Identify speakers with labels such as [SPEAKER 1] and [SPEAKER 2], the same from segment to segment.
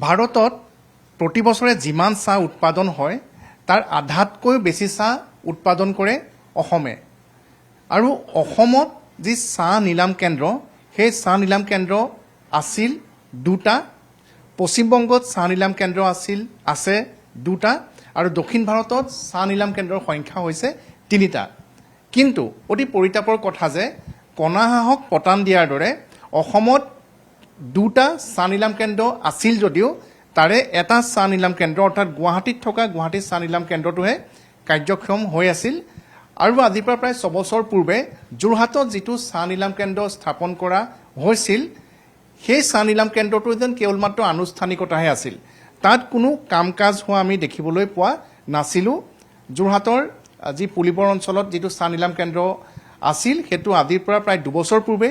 [SPEAKER 1] ভাৰতত প্ৰতি বছৰে যিমান চাহ উৎপাদন হয় তাৰ আধাতকৈ বেছি চাহ উৎপাদন কৰে অসমে আৰু অসমত যি চাহ নিলাম কেন্দ্ৰ সেই চাহ নিলাম কেন্দ্ৰ আছিল দুটা পশ্চিমবংগত চাহ নিলাম কেন্দ্ৰ আছে দুটা আৰু দক্ষিণ ভাৰতত চাহ নিলাম কেন্দ্ৰৰ সংখ্যা হৈছে তিনিটা কিন্তু অতি পৰিতাপৰ কথা যে কণা হাঁহক পতান দিয়াৰ দৰে অসমত দুটা চাহ নিলাম কেন্দ্ৰ আছিল যদিও তাৰে এটা চাহ নিলাম কেন্দ্ৰ অৰ্থাৎ গুৱাহাটীত থকা গুৱাহাটী চাহ নিলাম কেন্দ্ৰটোহে কাৰ্যক্ষম হৈ আছিল আৰু আজিৰ পৰা প্ৰায় 6 বছৰ পূৰ্বে যোৰহাটত যিটো চাহ নিলাম কেন্দ্ৰ স্থাপন কৰা হৈছিল সেই চাহ নিলাম কেন্দ্ৰটো যেন কেৱল মাত্ৰ আনুষ্ঠানিকতাহে আছিল তাত কোনো কাম কাজ হোৱা আমি দেখিবলৈ পোৱা নাছিলোঁ যোৰহাটৰ যি পুলিবৰ অঞ্চলত যিটো চাহ নিলাম কেন্দ্ৰ আছিল সেইটো আজিৰ পৰা প্ৰায় 2 বছৰ পূৰ্বে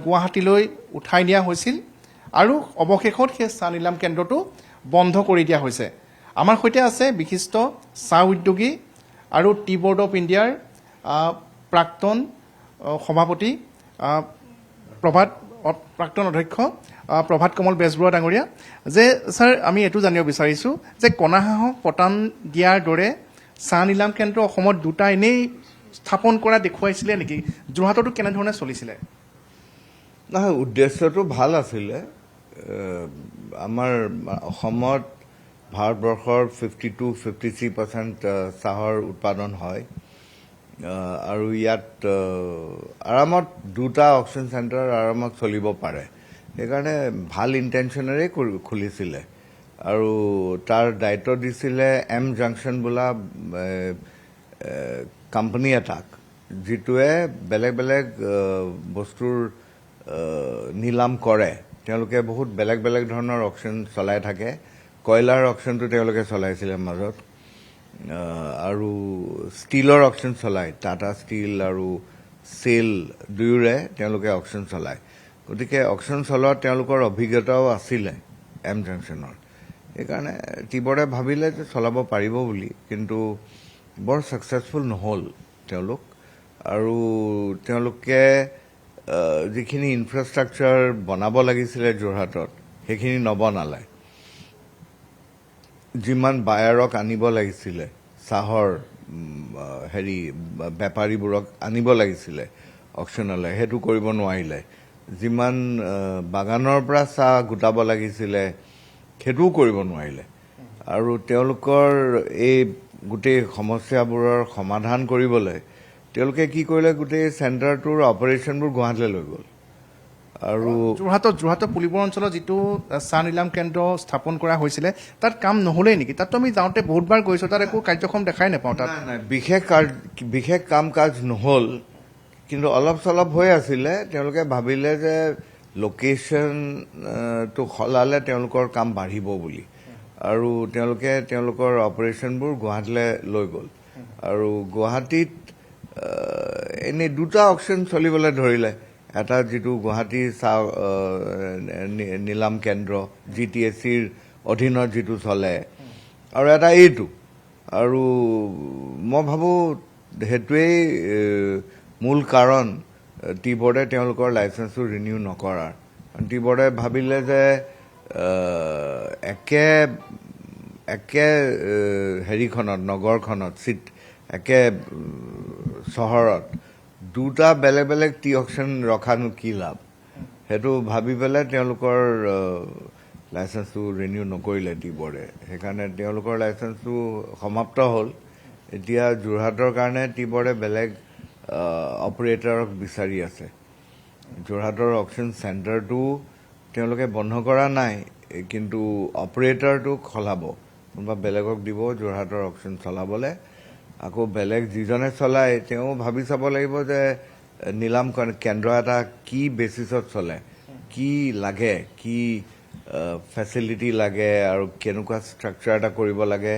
[SPEAKER 1] গুৱাহাটীলৈ উঠাই নিয়া হৈছিল আৰু অৱশেষত সেই চাহ নিলাম কেন্দ্ৰটো বন্ধ কৰি দিয়া হৈছে আমাৰ সৈতে আছে বিশিষ্ট চাহ উদ্যোগী আৰু টি বোৰ্ড অফ ইণ্ডিয়াৰ প্ৰাক্তন সভাপতি প্ৰাক্তন অধ্যক্ষ প্ৰভাত কমল বেজবৰুৱা ডাঙৰীয়া যে স্যাৰ আমি এইটো জানিব বিচাৰিছোঁ যে কণা হাঁহক পতান দিয়াৰ দৰে চাহ নিলাম কেন্দ্ৰ অসমত দুটা এনেই স্থাপন কৰা দেখুৱাইছিলে নেকি যোৰহাটতো কেনেধৰণে চলিছিলে
[SPEAKER 2] নহয় উদ্দেশ্যটো ভাল আছিলে আমাৰ অসমত ভাৰতবৰ্ষৰ 52-53% চাহৰ উৎপাদন হয় আৰু ইয়াত আৰামত দুটা অকশ্যন চেণ্টাৰ আৰামত চলিব পাৰে সেইকাৰণে ভাল ইণ্টেনশ্যনেৰে খুলিছিলে আৰু তাৰ দায়িত্ব দিছিলে এম জাংচন বোলা কোম্পানী এটাক যিটোৱে বেলেগ বেলেগ বস্তুৰ নিলাম কৰে তেওঁলোকে বহুত বেলেগ বেলেগ ধৰণৰ অকশ্যন চলাই থাকে কয়লাৰ অকশ্যনটো তেওঁলোকে চলাইছিলে মাজত আৰু ষ্টীলৰ অকশ্যন চলায় টাটা ষ্টীল আৰু চেল দুয়োৰে তেওঁলোকে অকশ্যন চলায় গতিকে অকশ্যন চলোৱাত তেওঁলোকৰ অভিজ্ঞতাও আছিলে এম জাংচনৰ সেইকাৰণে টিবৰে ভাবিলে যে চলাব পাৰিব বুলি কিন্তু বৰ ছাকচেছফুল নহ'ল তেওঁলোক আৰু তেওঁলোকে যিখিনি ইনফ্ৰাষ্ট্ৰাকচাৰ বনাব লাগিছিলে যোৰহাটত সেইখিনি নবনালে যিমান বায়াৰক আনিব লাগিছিলে চাহৰ বেপাৰীবোৰক আনিব লাগিছিলে অকশ্যনলৈ সেইটো কৰিব নোৱাৰিলে যিমান বাগানৰ পৰা চাহ গোটাব লাগিছিলে সেইটোও কৰিব নোৱাৰিলে আৰু তেওঁলোকৰ এই গোটেই সমস্যাবোৰৰ সমাধান কৰিবলৈ তেওঁলোকে কি কৰিলে গোটেই চেণ্টাৰটোৰ অপাৰেশ্যনবোৰ গুৱাহাটীলৈ লৈ গ'ল আৰু
[SPEAKER 1] যোৰহাটৰ পুলিবৰ অঞ্চলত যিটো চাহ নিলাম কেন্দ্ৰ স্থাপন কৰা হৈছিলে তাত কাম নহ'লেই নেকি তাততো আমি যাওঁতে বহুতবাৰ গৈছোঁ তাত একো কাৰ্যক্ষম দেখাই নাপাওঁ তাত
[SPEAKER 2] নাই বিশেষ কাম কাজ নহ'ল কিন্তু অলপ চলপ হৈ আছিলে তেওঁলোকে ভাবিলে যে লোকেশ্যনটো সলালে তেওঁলোকৰ কাম বাঢ়িব বুলি আৰু তেওঁলোকে তেওঁলোকৰ অপাৰেশ্যনবোৰ গুৱাহাটীলৈ লৈ গ'ল আৰু গুৱাহাটীত এনেই দুটা অকশ্যন চলিবলৈ ধৰিলে এটা যিটো গুৱাহাটী চাহ নিলাম কেন্দ্ৰ GTSCৰ অধীনত যিটো চলে আৰু এটা এইটো আৰু মই ভাবোঁ সেইটোৱেই মূল কাৰণ টি বোৰ্ডে তেওঁলোকৰ লাইচেঞ্চটো ৰিনিউ নকৰাৰ টি বোৰ্ডে ভাবিলে যে একে হেৰিখনত নগৰখনত একে চহৰত দুটা বেলেগ বেলেগ টি অকশ্যন ৰখানো কি লাভ সেইটো ভাবি পেলাই তেওঁলোকৰ লাইচেঞ্চটো ৰিনিউ নকৰিলে টি বোৰ্ডে সেইকাৰণে তেওঁলোকৰ লাইচেঞ্চটো সমাপ্ত হ'ল এতিয়া যোৰহাটৰ কাৰণে টি বোৰ্ডে বেলেগ অপাৰেটৰক বিচাৰি আছে যোৰহাটৰ অকশ্যন চেণ্টাৰটো তেওঁলোকে বন্ধ কৰা নাই কিন্তু অপাৰেটৰটোক সলাব কোনোবা বেলেগক দিব যোৰহাটৰ অকশ্যন চলাবলৈ আকৌ বেলেগ যিজনে চলায় তেওঁ ভাবি চাব লাগিব যে নিলাম কেন্দ্ৰ এটা কি বেচিছত চলে কি লাগে কি ফেচিলিটি লাগে আৰু কেনেকুৱা ষ্ট্ৰাকচাৰ এটা কৰিব লাগে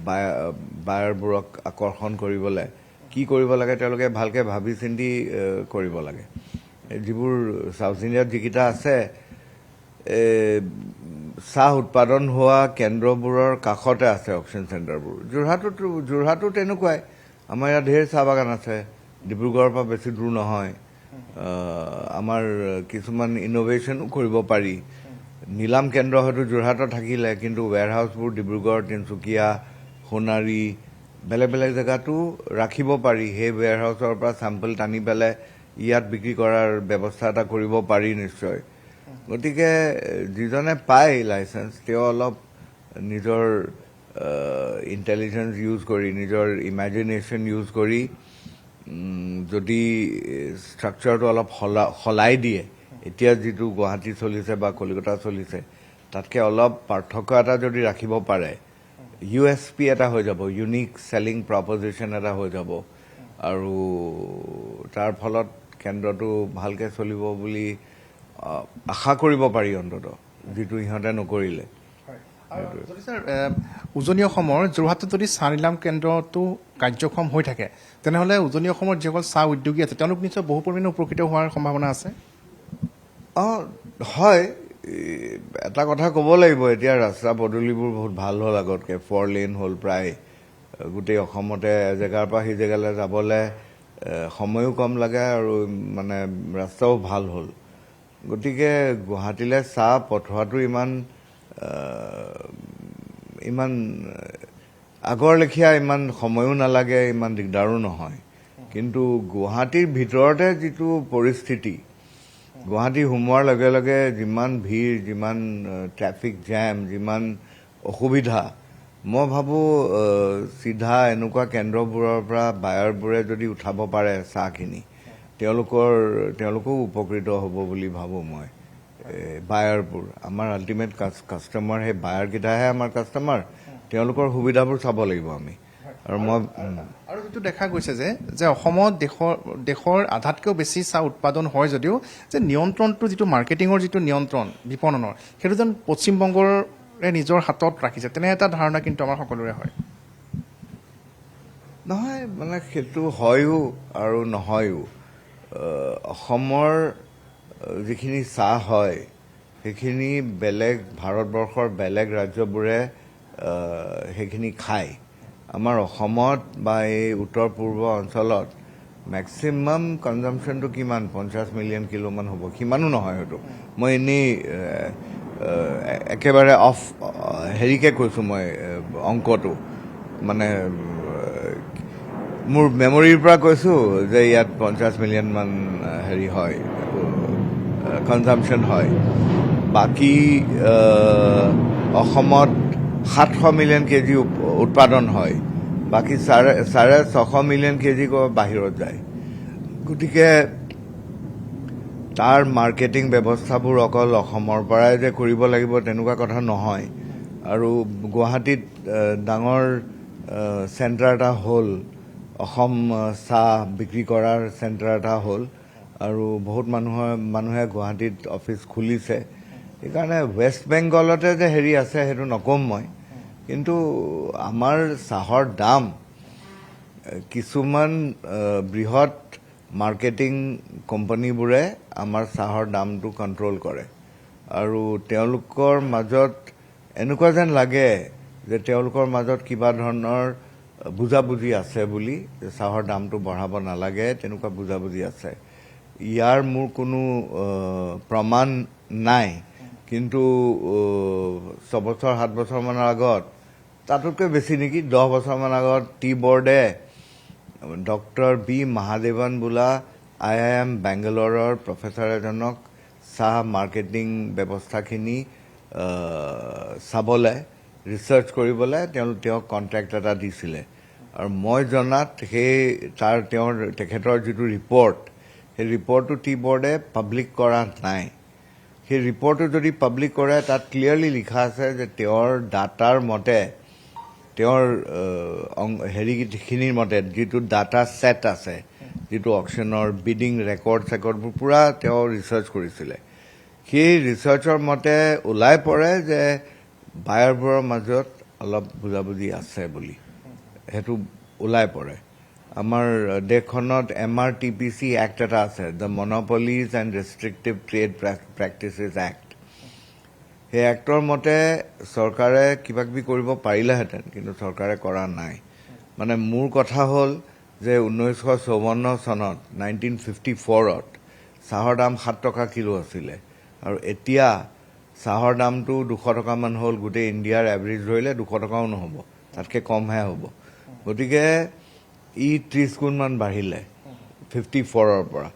[SPEAKER 2] বায়াৰবোৰক আকৰ্ষণ কৰিবলৈ কি কৰিব লাগে তেওঁলোকে ভালকৈ ভাবি চিন্তি কৰিব লাগে যিবোৰ চাউথ ইণ্ডিয়াত যিকেইটা আছে চাহ উৎপাদন হোৱা কেন্দ্ৰবোৰৰ কাষতে আছে অকশ্যন চেণ্টাৰবোৰ যোৰহাটো তেনেকুৱাই আমাৰ ইয়াত ঢেৰ চাহ বাগান আছে ডিব্ৰুগড়ৰ পৰা বেছি দূৰ নহয় আমাৰ কিছুমান ইন'ভেশ্যনো কৰিব পাৰি নিলাম কেন্দ্ৰ হয়তো যোৰহাটত থাকিলে কিন্তু ৱেৰহাউচবোৰ ডিব্ৰুগড় তিনিচুকীয়া সোণাৰী বেলেগ বেলেগ জেগাতো ৰাখিব পাৰি সেই ৱেৰহাউচৰ পৰা চেম্পল টানি পেলাই ইয়াত বিক্ৰী কৰাৰ ব্যৱস্থা এটা কৰিব পাৰি নিশ্চয় গতিকে যিজনে পায় লাইচেন্স তেওঁ অলপ নিজৰ ইণ্টেলিজেন্স ইউজ কৰি নিজৰ ইমেজিনেশ্যন ইউজ কৰি যদি ষ্ট্ৰাকচাৰটো অলপ সলাই দিয়ে এতিয়া যিটো গুৱাহাটী চলিছে বা কলিকতা চলিছে তাতকৈ অলপ পাৰ্থক্য এটা যদি ৰাখিব পাৰে USP এটা হৈ যাব ইউনিক চেলিং প্ৰপজিশ্যন এটা হৈ যাব আৰু তাৰ ফলত কেন্দ্ৰটো ভালকৈ চলিব বুলি আশা কৰিব পাৰি অন্ততঃ যিটো ইহঁতে নকৰিলে
[SPEAKER 1] যদি স্যাৰ উজনি অসমৰ যোৰহাটত যদি চাহ নিলাম কেন্দ্ৰটো কাৰ্যক্ষম হৈ থাকে তেনেহ'লে উজনি অসমৰ যিসকল চাহ উদ্যোগী আছে তেওঁলোক নিশ্চয় বহু পৰিমাণে উপকৃত হোৱাৰ সম্ভাৱনা আছে
[SPEAKER 2] হয় এটা কথা ক'ব লাগিব এতিয়া ৰাস্তা পদূলিবোৰ বহুত ভাল হ'ল আগতকৈ 4 লেন হ'ল প্ৰায় গোটেই অসমতে এজেগাৰ পৰা সেই জেগালৈ যাবলৈ সময়ো কম লাগে আৰু মানে ৰাস্তাও ভাল হ'ল গতিকে গুৱাহাটীলৈ চাহ পঠোৱাটো ইমান আগৰ লেখীয়া ইমান সময়ো নালাগে ইমান দিগদাৰো নহয় কিন্তু গুৱাহাটীৰ ভিতৰতে যিটো পৰিস্থিতি গুৱাহাটী সোমোৱাৰ লগে লগে যিমান ভিৰ যিমান ট্ৰেফিক জাম যিমান অসুবিধা মই ভাবোঁ চিধা এনেকুৱা কেন্দ্ৰবোৰৰ পৰা বায়াৰবোৰে যদি উঠাব পাৰে চাহখিনি তেওঁলোকো উপকৃত হ'ব বুলি ভাবোঁ মই বায়াৰবোৰ আমাৰ আল্টিমেট কাষ্টমাৰ সেই বায়াৰকেইটাহে আমাৰ কাষ্টমাৰ তেওঁলোকৰ সুবিধাবোৰ চাব লাগিব আমি
[SPEAKER 1] আৰু যিটো দেখা গৈছে যে অসমত দেশৰ আধাতকৈও বেছি চাহ উৎপাদন হয় যদিও যে নিয়ন্ত্ৰণটো যিটো মাৰ্কেটিঙৰ যিটো নিয়ন্ত্ৰণ বিপণনৰ সেইটো যেন পশ্চিমবংগৰে নিজৰ হাতত ৰাখিছে তেনে এটা ধাৰণা কিন্তু আমাৰ সকলোৰে হয়
[SPEAKER 2] নহয় মানে সেইটো হয়ো আৰু নহয়ো অসমৰ যিখিনি চাহ হয় সেইখিনি বেলেগ ভাৰতবৰ্ষৰ বেলেগ ৰাজ্যবোৰে সেইখিনি খায় আমাৰ অসমত বা এই উত্তৰ পূৰ্ব অঞ্চলত মেক্সিমাম কনজাম্পশ্যনটো কিমান 50 মিলিয়ন কিলোমান হ'ব সিমানো নহয় হয়তো মই এনেই একেবাৰে হেৰিকে কৈছোঁ মই অংকটো মানে মোৰ মেমৰিৰ পৰা কৈছোঁ যে ইয়াত 50 মিলিয়ন মান হেৰি হয় কনজাম্পশ্যন হয় বাকী অসমত 700 মিলিয়ন কেজি উৎপাদন হয় বাকী 650 মিলিয়ন কেজি বাহিৰত যায় গতিকে তাৰ মাৰ্কেটিং ব্যৱস্থাবোৰ অকল অসমৰ পৰাই যে কৰিব লাগিব তেনেকুৱা কথা নহয় আৰু গুৱাহাটীত ডাঙৰ চেণ্টাৰ এটা হ'ল অসম চাহ বিক্ৰী কৰাৰ চেণ্টাৰ এটা হ'ল আৰু বহুত মানুহে গুৱাহাটীত অফিচ খুলিছে সেইকাৰণে ৱেষ্ট বেংগলতে যে হেৰি আছে সেইটো নকম মই কিন্তু আমাৰ চাহৰ দাম কিছুমান বৃহৎ মাৰ্কেটিং কোম্পানীবোৰে আমাৰ চাহৰ দামটো কণ্ট্ৰল কৰে আৰু তেওঁলোকৰ মাজত এনেকুৱা যেন লাগে যে তেওঁলোকৰ মাজত কিবা ধৰণৰ বুজাবুজি আছে বুলি চাহৰ দামটো বঢ়াব নালাগে তেনেকুৱা বুজাবুজি আছে ইয়াৰ মোৰ কোনো প্ৰমাণ নাই কিন্তু 6 বছৰ 7 বছৰমানৰ আগত তাতোতকৈ বেছি নেকি 10 বছৰমান আগত টি বৰ্ডে ডক্টৰ বি মহাদেৱন বোলা IIM বেংগালোৰৰ প্ৰফেচাৰ এজনক চাহ মাৰ্কেটিং ব্যৱস্থাখিনি চাবলৈ ৰিচাৰ্চ কৰিবলৈ তেওঁক কণ্ট্ৰেক্ট এটা দিছিলে আৰু মই জনাত তেখেতৰ যিটো ৰিপৰ্ট সেই ৰিপৰ্টটো টি বৰ্ডে পাব্লিক কৰা নাই সেই ৰিপৰ্টটো যদি পাব্লিক কৰে তাত ক্লিয়াৰলি লিখা আছে যে তেওঁৰ ডাটাৰ মতে তেওঁৰ হেৰিখিনিৰ মতে যিটো ডাটা ছেট আছে যিটো অকশ্যনৰ বিডিং ৰেকৰ্ডবোৰ পূৰা তেওঁ ৰিচাৰ্চ কৰিছিলে সেই ৰিচাৰ্চৰ মতে ওলাই পৰে যে বায়াৰবোৰৰ মাজত অলপ বুজাবুজি আছে বুলি সেইটো ওলাই পৰে আমাৰ দেশখনত MRTPC এক্ট এটা আছে the monopolies and restrictive trade practices act সেই এক্টৰ মতে চৰকাৰে কিবা কিবি কৰিব পাৰিলেহেঁতেন কিন্তু চৰকাৰে কৰা নাই মানে মোৰ কথা হ'ল যে 1954 চনত 1954ত চাহৰ দাম 7 টকা কিলো আছিলে আৰু এতিয়া চাহৰ দামটো 200 টকামান হ'ল, গোটেই ইণ্ডিয়াৰ এভাৰেজ ধৰিলে 200 টকাও নহ'ব, তাতকৈ কমহে হ'ব। গতিকে ই 30 গুণমান বাঢ়িলে 54ৰ পৰা।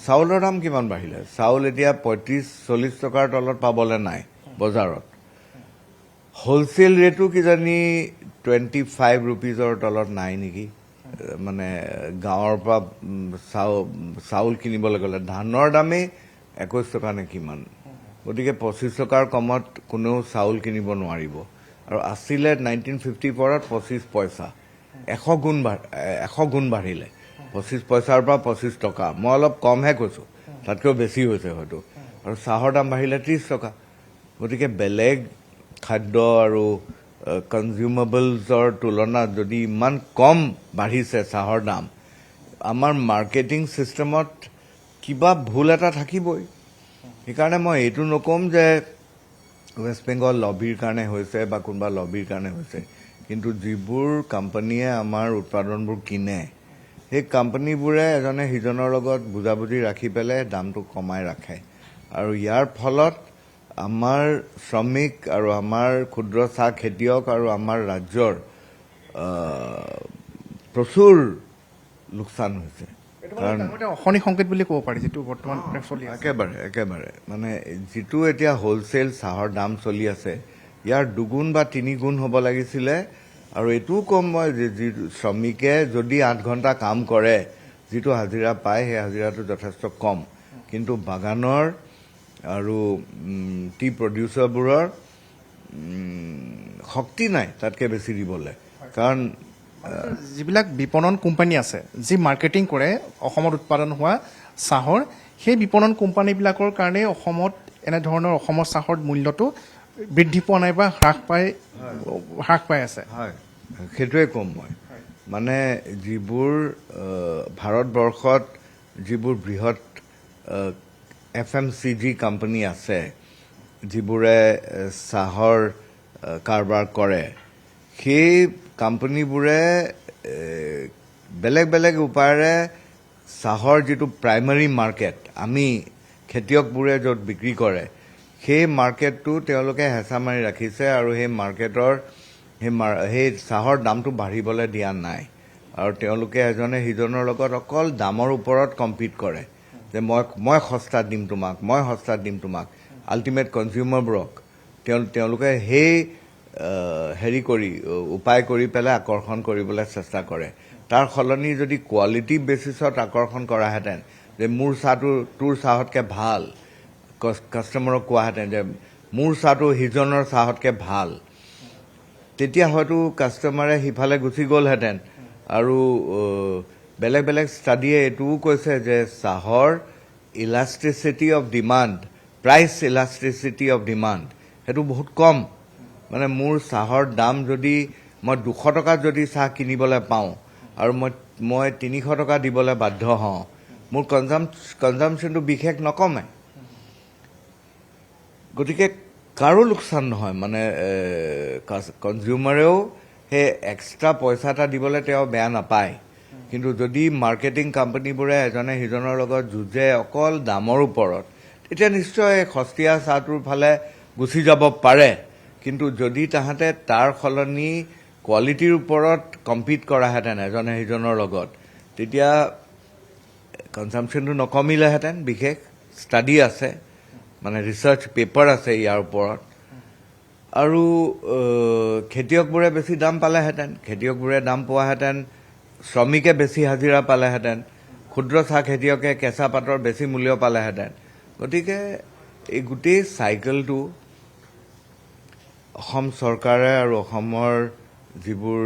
[SPEAKER 2] চাউলৰ দাম কিমান বাঢ়িলে? চাউল এতিয়া 35-40 টকাৰ তলত পাবলৈ নাই বজাৰত। হোলচেল ৰেটো কিজানি 25 ৰুপিজৰ তলত নাই নেকি। মানে গাঁৱৰ পৰা চাউল কিনিবলৈ গ'লে ধানৰ দামেই 21 টকা নে কিমান। গতিকে 25 টকাৰ কমত কোনেও চাউল কিনিব নোৱাৰিব। আৰু আছিলে 1954ত 25 পইচা, 100 গুণ বাঢ়িলে। 25 পইচাৰ পৰা 25 টকা। মই অলপ কমহে কৈছোঁ, তাতকৈও বেছি হৈছে হয়তো। আৰু চাহৰ দাম বাঢ়িলে 30 টকা। গতিকে বেলেগ খাদ্য আৰু কনজিউমেবলছৰ তুলনাত যদি ইমান কম বাঢ়িছে চাহৰ দাম, আমাৰ মাৰ্কেটিং ছিষ্টেমত কিবা ভুল এটা থাকিবই। সেইকাৰণে মই এইটো নক'ম যে ৱেষ্ট বেংগল লবিৰ কাৰণে হৈছে বা কোনোবা লবিৰ কাৰণে হৈছে, কিন্তু যিবোৰ কোম্পানীয়ে আমাৰ উৎপাদনবোৰ কিনে, সেই কোম্পানীবোৰে এজনে সিজনৰ লগত বুজাবুজি ৰাখি পেলাই দামটো কমাই ৰাখে। আৰু ইয়াৰ ফলত আমাৰ শ্ৰমিক আৰু আমাৰ ক্ষুদ্ৰ চাহ খেতিয়ক আৰু আমাৰ ৰাজ্যৰ প্ৰচুৰ লোকচান হৈছে।
[SPEAKER 1] কাৰণ অশনি সংকেত বুলি ক'ব পাৰি, যিটো বৰ্তমান চলি আছে।
[SPEAKER 2] একেবাৰে মানে যিটো এতিয়া হোলচেল চাহৰ দাম চলি আছে, ইয়াৰ 2 গুণ বা 3 গুণ হ'ব লাগিছিলে। আৰু এইটোও কম মই যি শ্ৰমিকে যদি 8 ঘণ্টা কাম কৰে, যিটো হাজিৰা পায় সেই হাজিৰাটো যথেষ্ট কম। কিন্তু বাগানৰ আৰু টি প্ৰডিউচাৰবোৰৰ শক্তি নাই তাতকৈ বেছি দিবলৈ। কাৰণ
[SPEAKER 1] যিবিলাক বিপণন কোম্পানী আছে, যি মাৰ্কেটিং কৰে অসমত উৎপাদন হোৱা চাহৰ, সেই বিপণন কোম্পানীবিলাকৰ কাৰণে অসমত এনেধৰণৰ অসমৰ চাহৰ মূল্যটো বৃদ্ধি পোৱা নাই বা হ্ৰাস পাই আছে।
[SPEAKER 2] হয়, সেইটোৱে ক'ম মই। মানে যিবোৰ ভাৰতবৰ্ষত যিবোৰ বৃহৎ FMCG কোম্পানী আছে, যিবোৰে চাহৰ কাৰবাৰ কৰে, সেই কোম্পানীবোৰে বেলেগ বেলেগ উপায়েৰে চাহৰ যিটো প্ৰাইমাৰী মাৰ্কেট, আমি খেতিয়কবোৰে য'ত বিক্ৰী কৰে, সেই মাৰ্কেটটো তেওঁলোকে হেঁচা মাৰি ৰাখিছে আৰু সেই মাৰ্কেটৰ সেই চাহৰ দামটো বাঢ়িবলৈ দিয়া নাই। আৰু তেওঁলোকে এজনে সিজনৰ লগত অকল দামৰ ওপৰত কম্পিট কৰে যে মই সস্তাত দিম তোমাক। আল্টিমেট কনজিউমাৰবোৰক তেওঁলোকে সেই উপায় কৰি পেলাই আকৰ্ষণ কৰিবলৈ চেষ্টা কৰে। তাৰ সলনি যদি কোৱালিটি বেচিছত আকৰ্ষণ কৰাহেঁতেন, যে মোৰ চাহটো তোৰ চাহতকৈ ভাল, কাষ্টমাৰক কোৱাহেঁতেন যে মোৰ চাহটো সিজনৰ চাহতকৈ ভাল, তেতিয়া হয়তো কাষ্টমাৰে সিফালে গুচি গ'লহেঁতেন। আৰু বেলেগ বেলেগ ষ্টাডিয়ে এইটোও কৈছে যে চাহৰ elasticity of demand, price elasticity of demand, সেইটো বহুত কম। মানে মোৰ চাহৰ দাম যদি মই 200 টকাত যদি চাহ কিনিবলৈ পাওঁ আৰু মই 300 টকা দিবলৈ বাধ্য হওঁ, মোৰ কনজামশ্যনটো বিশেষ নকমে। গতিকে কাৰো লোকচান নহয়। মানে কনজিউমাৰেও সেই এক্সট্ৰা পইচা এটা দিবলৈ তেওঁ বেয়া নাপায়। কিন্তু যদি মাৰ্কেটিং কোম্পানীবোৰে এজনে সিজনৰ লগত যুঁজে অকল দামৰ ওপৰত, তেতিয়া নিশ্চয় সস্তীয়া চাহটোৰ ফালে গুচি যাব পাৰে। কিন্তু যদি তাহাঁতে তাৰ সলনি কোৱালিটিৰ ওপৰত কম্পিট কৰাহেঁতেন এজনে সিজনৰ লগত, তেতিয়া কনজামশ্যনটো নকমিলেহেঁতেন। বিশেষ ষ্টাডি আছে, মানে ৰিচাৰ্চ পেপাৰ আছে ইয়াৰ ওপৰত। আৰু খেতিয়কবোৰে বেছি দাম পালেহেঁতেন, খেতিয়কবোৰে দাম পোৱাহেঁতেন, শ্ৰমিকে বেছি হাজিৰা পালেহেঁতেন, ক্ষুদ্ৰ চাহ খেতিয়কে কেঁচা পাতৰ বেছি মূল্য পালেহেঁতেন। গতিকে এই গোটেই চাইকেলটো অসম চৰকাৰে আৰু অসমৰ যিবোৰ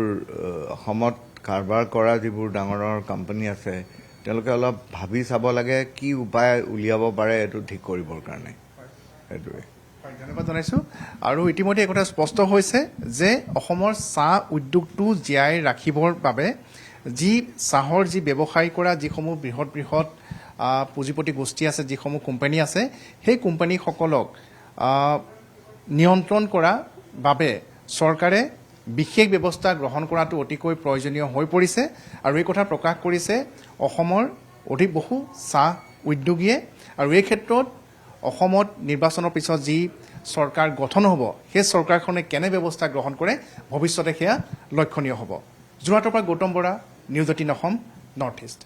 [SPEAKER 2] অসমত কাৰবাৰ কৰা যিবোৰ ডাঙৰ ডাঙৰ কোম্পানী আছে, তেওঁলোকে অলপ ভাবি চাব লাগে কি উপায় উলিয়াব পাৰে এইটো ঠিক কৰিবৰ কাৰণে। সেইটোৱে
[SPEAKER 1] ধন্যবাদ জনাইছোঁ। আৰু ইতিমধ্যে এই কথা স্পষ্ট হৈছে যে অসমৰ চাহ উদ্যোগটো জীয়াই ৰাখিবৰ বাবে যি চাহৰ যি ব্যৱসায় কৰা যিসমূহ বৃহৎ পুঁজিপতি গোষ্ঠী আছে, যিসমূহ কোম্পানী আছে, সেই কোম্পানীসকলক নিয়ন্ত্ৰণ কৰা বাবে চৰকাৰে বিশেষ ব্যৱস্থা গ্ৰহণ কৰাটো অতিকৈ প্ৰয়োজনীয় হৈ পৰিছে। আৰু এই কথা প্ৰকাশ কৰিছে অসমৰ অধিক বহু চাহ উদ্যোগীয়ে। আৰু এই ক্ষেত্ৰত অসমত নিৰ্বাচনৰ পিছত যি চৰকাৰ গঠন হ'ব সেই চৰকাৰখনে কেনে ব্যৱস্থা গ্ৰহণ কৰে ভৱিষ্যতে সেয়া লক্ষণীয় হ'ব। যোৰহাটৰ পৰা Gautam Bora, news 18 Assam, north east.